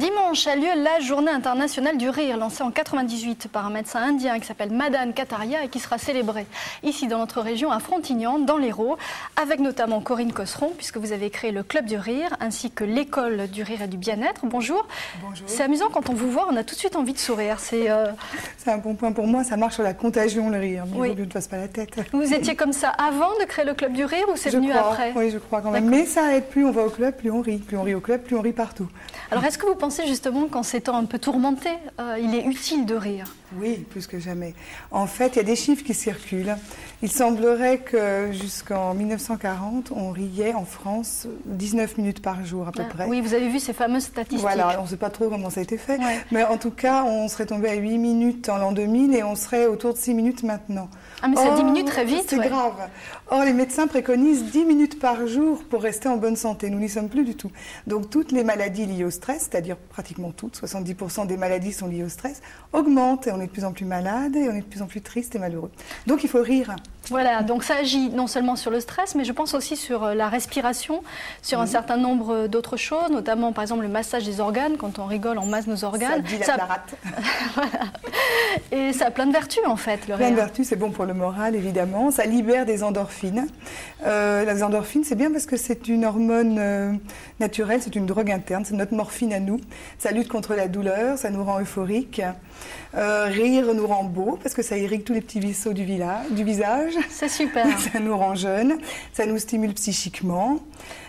Dimanche a lieu la Journée internationale du rire, lancée en 98 par un médecin indien qui s'appelle Madan Kataria et qui sera célébrée ici dans notre région à Frontignan, dans l'Hérault, avec notamment Corinne Cosseron, puisque vous avez créé le Club du Rire, ainsi que l'École du Rire et du Bien-être. Bonjour. Bonjour. C'est amusant, quand on vous voit, on a tout de suite envie de sourire. C'est un bon point pour moi, ça marche sur la contagion, le rire, mais il ne passe pas la tête. Vous étiez comme ça avant de créer le Club du Rire ou c'est venu après? Oui, je crois quand même. Mais ça aide, plus on va au club, plus on rit. Plus on rit au club, plus on rit partout. Alors, est-ce que vous pensez justement qu'en ces temps un peu tourmentés, il est utile de rire? Oui, plus que jamais. En fait, il y a des chiffres qui circulent. Il semblerait que jusqu'en 1940, on riait en France 19 minutes par jour à peu près. Oui, vous avez vu ces fameuses statistiques. Voilà, on ne sait pas trop comment ça a été fait. Ouais. Mais en tout cas, on serait tombé à 8 minutes en l'an 2000 et on serait autour de 6 minutes maintenant. Ah, mais ça diminue très vite. C'est grave. Or, les médecins préconisent 10 minutes par jour pour rester en bonne santé. Nous n'y sommes plus du tout. Donc, toutes les maladies liées au stress, c'est-à-dire pratiquement toutes, 70% des maladies sont liées au stress, augmentent et on est de plus en plus malade et on est de plus en plus triste et malheureux. Donc, il faut rire. Voilà, donc ça agit non seulement sur le stress, mais je pense aussi sur la respiration, sur un certain nombre d'autres choses, notamment par exemple le massage des organes. Quand on rigole, on masse nos organes. Ça dilate la rate. Voilà. Et ça a plein de vertus en fait, le rire. Plein de vertus, c'est bon pour le moral évidemment. Ça libère des endorphines. Les endorphines, c'est bien parce que c'est une hormone naturelle, c'est une drogue interne, c'est notre morphine à nous. Ça lutte contre la douleur, ça nous rend euphoriques. Rire nous rend beau parce que ça irrigue tous les petits vaisseaux du visage. C'est super. Ça nous rend jeunes, ça nous stimule psychiquement,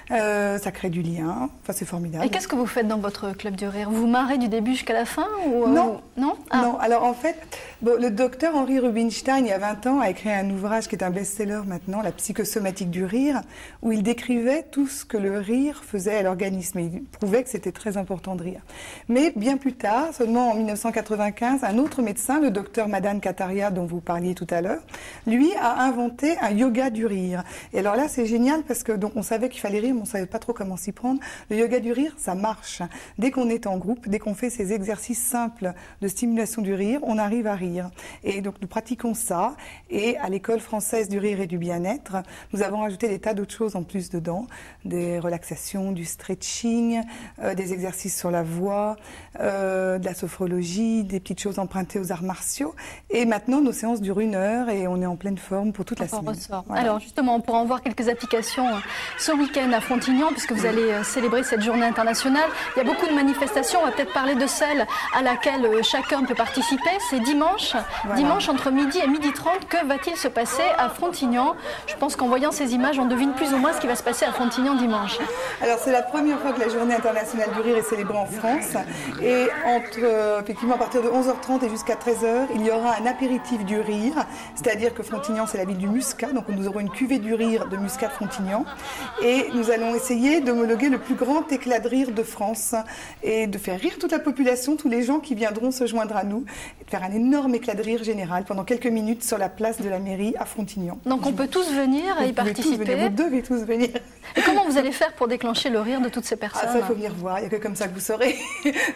ça crée du lien, enfin, c'est formidable. Et qu'est-ce que vous faites dans votre club du rire? Vous vous marrez du début jusqu'à la fin ou Non. Non, non. Alors en fait, le docteur Henri Rubinstein, il y a 20 ans, a écrit un ouvrage qui est un best-seller maintenant, La psychosomatique du rire, où il décrivait tout ce que le rire faisait à l'organisme. Il prouvait que c'était très important de rire. Mais bien plus tard, seulement en 1995, un autre médecin, le docteur Madan Kataria, dont vous parliez tout à l'heure, lui a inventé un yoga du rire. Et alors là, c'est génial parce que donc on savait qu'il fallait rire, mais on ne savait pas trop comment s'y prendre. Le yoga du rire, ça marche. Dès qu'on est en groupe, dès qu'on fait ces exercices simples de stimulation du rire, on arrive à rire. Et donc nous pratiquons ça. Et à l'École française du rire et du bien-être, nous avons rajouté des tas d'autres choses en plus dedans. Des relaxations, du stretching, des exercices sur la voix, de la sophrologie, des petites choses empruntées aux arts martiaux. Et maintenant, nos séances durent 1 heure et on est en pleine forme pour toute la semaine. Voilà. Alors justement, on pourra en voir quelques applications ce week-end à Frontignan, puisque vous allez célébrer cette journée internationale. Il y a beaucoup de manifestations, on va peut-être parler de celle à laquelle chacun peut participer. C'est dimanche, dimanche entre midi et 12h30. Que va-t-il se passer à Frontignan? Je pense qu'en voyant ces images, on devine plus ou moins ce qui va se passer à Frontignan dimanche. Alors c'est la première fois que la journée internationale du rire est célébrée en France. Et effectivement, à partir de 11h30 et jusqu'à 13h, il y aura un apéritif du rire. C'est-à-dire que Frontignan, c'est la ville du Muscat. Donc nous aurons une cuvée du rire de Muscat Frontignan. Et nous allons essayer d'homologuer le plus grand éclat de rire de France et de faire rire toute la population, tous les gens qui viendront se joindre à nous, et de faire un énorme éclat de rire général pendant quelques minutes sur la place de la mairie à Frontignan. Donc on peut tous venir et y participer. Vous devez tous venir. Et comment vous allez faire pour déclencher le rire de toutes ces personnes? Ça, il faut venir voir, il n'y a que comme ça que vous saurez.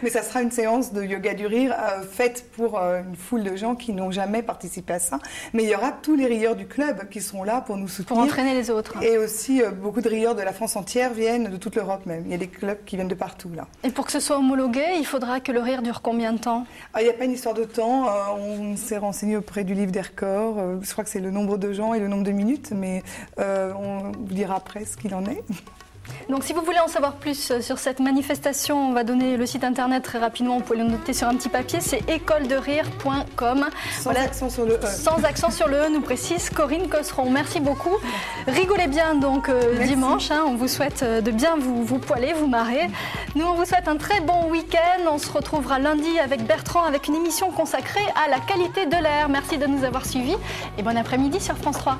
Mais ça sera une séance de yoga du rire faite pour une foule de gens qui n'ont jamais participé à ça. Mais il y aura tous les rieurs du club qui seront là pour nous soutenir. Pour entraîner les autres. Et aussi beaucoup de rieurs de la France entière viennent, de toute l'Europe même. Il y a des clubs qui viennent de partout là. Et pour que ce soit homologué, il faudra que le rire dure combien de temps? Il n'y a pas une histoire de temps. On s'est renseigné auprès du livre des records. Je crois que c'est le nombre de gens et le nombre de minutes, mais on vous dira après ce qu'il en est. Donc si vous voulez en savoir plus sur cette manifestation, on va donner le site internet très rapidement, vous pouvez le noter sur un petit papier, c'est écolederire.com. Sans accent sur le E. Sans accent sur le E, nous précise Corinne Cosseron. Merci beaucoup. Rigolez bien donc dimanche, on vous souhaite de bien vous poiler, vous marrer. Nous on vous souhaite un très bon week-end, on se retrouvera lundi avec Bertrand avec une émission consacrée à la qualité de l'air. Merci de nous avoir suivis et bon après-midi sur France 3.